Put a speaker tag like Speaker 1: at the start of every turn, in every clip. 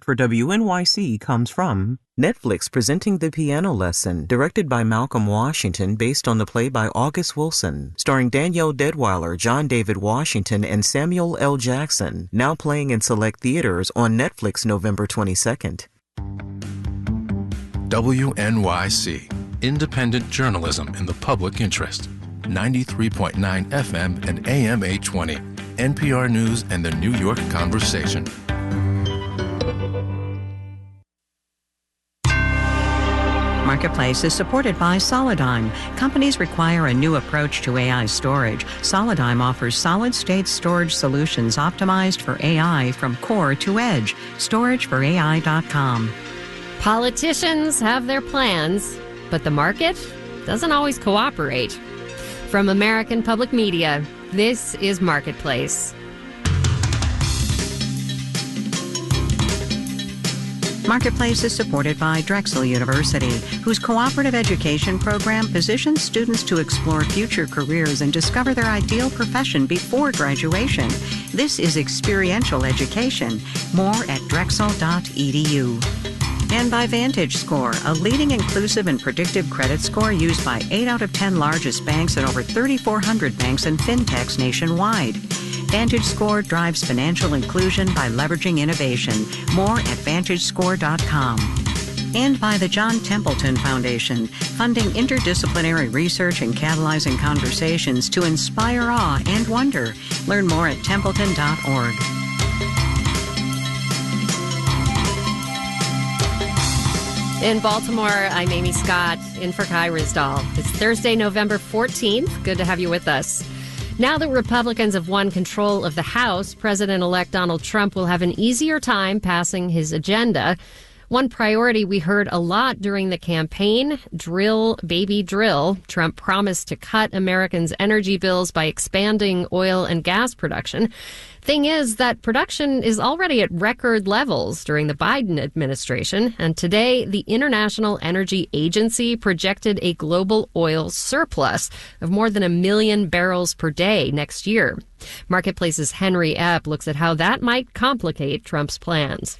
Speaker 1: For WNYC comes from Netflix presenting The Piano Lesson, directed by Malcolm Washington, based on the play by August Wilson, starring Danielle Deadwyler, John David Washington, and Samuel L. Jackson, now playing in select theaters on Netflix November 22nd.
Speaker 2: WNYC, independent journalism in the public interest. 93.9 FM and AM 820, NPR News and the New York Conversation.
Speaker 3: Marketplace is supported by Solidigm. Companies require a new approach to AI storage. Solidigm offers solid-state storage solutions optimized for AI from core to edge. StorageForAI.com.
Speaker 4: Politicians have their plans, but the market doesn't always cooperate. From American Public Media, this is Marketplace.
Speaker 3: Marketplace is supported by Drexel University, whose cooperative education program positions students to explore future careers and discover their ideal profession before graduation. This is experiential education. More at drexel.edu. And by VantageScore, a leading inclusive and predictive credit score used by 8 out of 10 largest banks and over 3,400 banks and fintechs nationwide. VantageScore drives financial inclusion by leveraging innovation. More at VantageScore.com. And by the John Templeton Foundation, funding interdisciplinary research and catalyzing conversations to inspire awe and wonder. Learn more at templeton.org.
Speaker 4: In Baltimore, I'm Amy Scott, in for Kai Ryssdal. It's Thursday, November 14th. Good to have you with us. Now that Republicans have won control of the House, President-elect Donald Trump will have an easier time passing his agenda. One priority we heard a lot during the campaign, drill, baby, drill. Trump promised to cut Americans' energy bills by expanding oil and gas production. Thing is that production is already at record levels during the Biden administration, and today the International Energy Agency projected a global oil surplus of more than 1 million barrels per day next year. Marketplace's Henry Epp looks at how that might complicate Trump's plans.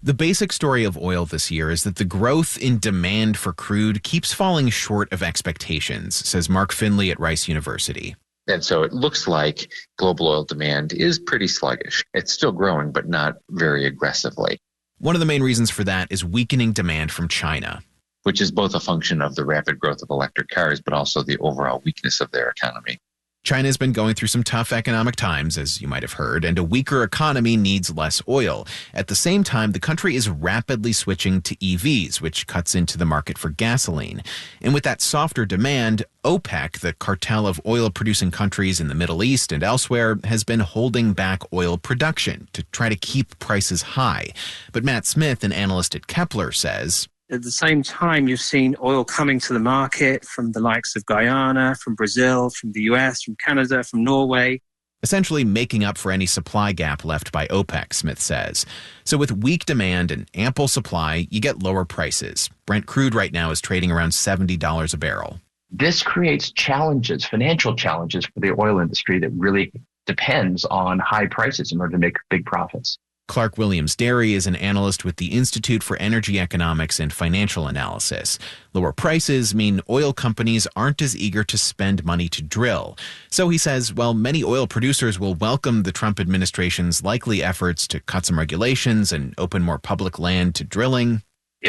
Speaker 5: The basic story of oil this year is that the growth in demand for crude keeps falling short of expectations, says Mark Finley at Rice University.
Speaker 6: And so it looks like global oil demand is pretty sluggish. It's still growing, but not very aggressively.
Speaker 5: One of the main reasons for that is weakening demand from China,
Speaker 6: which is both a function of the rapid growth of electric cars, but also the overall weakness of their economy.
Speaker 5: China's been going through some tough economic times, as you might have heard, and a weaker economy needs less oil. At the same time, the country is rapidly switching to EVs, which cuts into the market for gasoline. And with that softer demand, OPEC, the cartel of oil-producing countries in the Middle East and elsewhere, has been holding back oil production to try to keep prices high. But Matt Smith, an analyst at Kepler, says,
Speaker 7: at the same time, you've seen oil coming to the market from the likes of Guyana, from Brazil, from the US, from Canada, from Norway.
Speaker 5: Essentially making up for any supply gap left by OPEC, Smith says. So with weak demand and ample supply, you get lower prices. Brent crude right now is trading around $70 a barrel.
Speaker 8: This creates challenges, financial challenges for the oil industry that really depends on high prices in order to make big profits.
Speaker 5: Clark Williams Derry is an analyst with the Institute for Energy Economics and Financial Analysis. Lower prices mean oil companies aren't as eager to spend money to drill. So he says, while many oil producers will welcome the Trump administration's likely efforts to cut some regulations and open more public land to drilling,